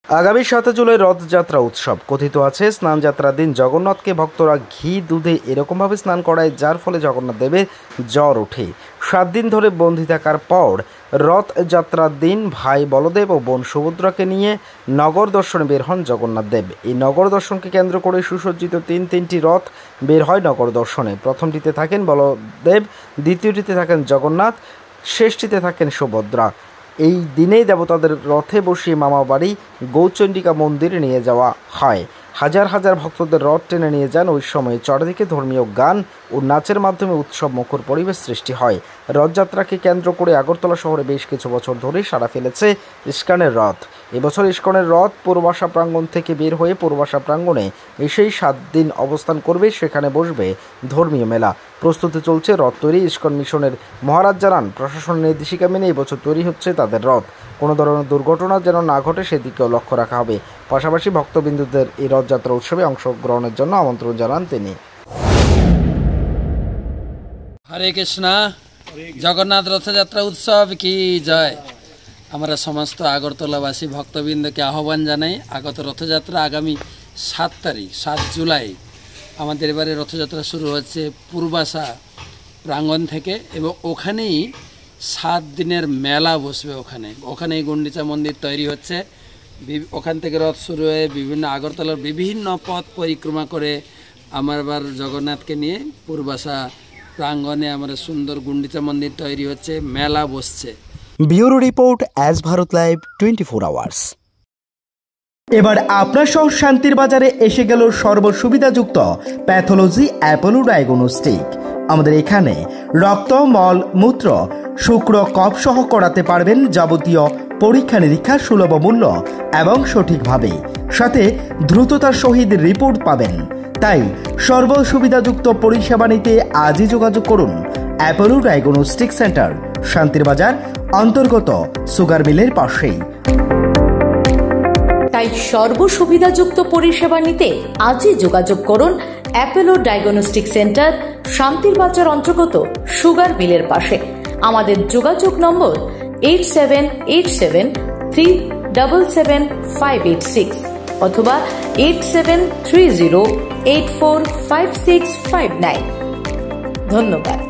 আগামী 7 জুলাই রথযাত্রা উৎসব। কথিত আছে স্নান যাত্রার দিন জগন্নাথকে ভক্তরা ঘি দুধে এরকমভাবে স্নান করায় যার ফলে জগন্নাথ দেবের জ্বর ওঠে। 7 দিন ধরে বন্দী থাকার পর রথযাত্রার দিন ভাই বলদেব ও বোন সুভদ্রাকে নিয়ে নগর দর্শনে বের হন জগন্নাথ দেব। এই নগর দর্শনকে কেন্দ্র করে সুসজ্জিত তিনটি রথ বের হয় নগর দর্শনে। প্রথমটিতে থাকেন বলদেব, দ্বিতীয়টিতে থাকেন জগন্নাথ, শেষটিতে থাকেন সুভদ্রা। এই দিনেই দেবতাদের রথে বসিয়ে মামা বাড়ি গৌচণ্ডিকা মন্দিরে নিয়ে যাওয়া হয়। হাজার হাজার ভক্তদের রথ টেনে নিয়ে যান। ওই সময়ে চারদিকে ধর্মীয় গান ও নাচের মাধ্যমে উৎসব মুখর পরিবেশ সৃষ্টি হয়। রথযাত্রাকে কেন্দ্র করে আগরতলা শহরে বেশ কিছু বছর ধরেই সাড়া ফেলেছে ইস্কনের রথ। এবছর ইস্কনের রথ পূর্বাশা প্রাঙ্গণ থেকে বের হয়ে পূর্বাশা প্রাঙ্গণে এসেই 7 দিন অবস্থান করবে। সেখানে বসবে ধর্মীয় মেলা। প্রস্তুতি চলছে রথ তৈরি। ইস্কন মিশনের মহারাজ জানান, প্রশাসনের নির্দেশিকা মেনে এবছর তৈরি হচ্ছে তাদের রথ। কোনো ধরনের দুর্ঘটনা যেন না ঘটে সেদিকেও লক্ষ্য রাখা হবে। পাশাপাশি ভক্তবিন্দুদের এই রথযাত্রা উৎসবে অংশগ্রহণের জন্য আমন্ত্রণ জানান তিনি। হরে কৃষ্ণ। জগন্নাথ রথযাত্রা উৎসব কি জয়। আমরা সমস্ত আগরতলাবাসী ভক্তবৃন্দকে আহ্বান জানাই। আগত রথযাত্রা আগামী 7 তারিখ 7 জুলাই আমাদের এবারে রথযাত্রা শুরু হচ্ছে পূর্বাশা প্রাঙ্গণ থেকে এবং ওখানেই 7 দিনের মেলা বসবে। ওখানেই গুন্ডিচা মন্দির তৈরি হচ্ছে। ওখান থেকে রথ শুরু হয়ে বিভিন্ন আগরতলার বিভিন্ন পথ পরিক্রমা করে আমার আবার জগন্নাথকে নিয়ে পূর্বাশা প্রাঙ্গণে আমরা সুন্দর গুন্ডিচা মন্দির তৈরি হচ্ছে, মেলা বসছে। Bureau report, as Bharat live 24 hours. এবার আপনার শহর শান্তির বাজারে এসে গেল সর্বসুবিধাযুক্ত প্যাথোলজি অ্যাপোলো ডায়াগনস্টিক। আমাদের এখানে রক্ত, মল, মূত্র, শুক্র, কফ সহ করাতে পারবেন যাবতীয় পরীক্ষা নিরীক্ষা সুলভ মূল্য এবং সঠিকভাবে, সাথে দ্রুততার সহিত রিপোর্ট পাবেন। তাই সর্বসুবিধাযুক্ত পরিষেবা নিতে আজই যোগাযোগ করুন অ্যাপোলো ডায়াগনস্টিক সেন্টার, শান্তির বাজার অন্তর্গত সুগার মিলের পাশেই। তাই সর্বসুবিধাযুক্ত পরিষেবা নিতে আজই যোগাযোগ করুন অ্যাপোলো ডায়াগনস্টিক সেন্টার, শান্তির বাজার অন্তর্গত সুগার মিলের পাশে। আমাদের যোগাযোগ নম্বর 8787377586 অথবা 8730845659। ধন্যবাদ।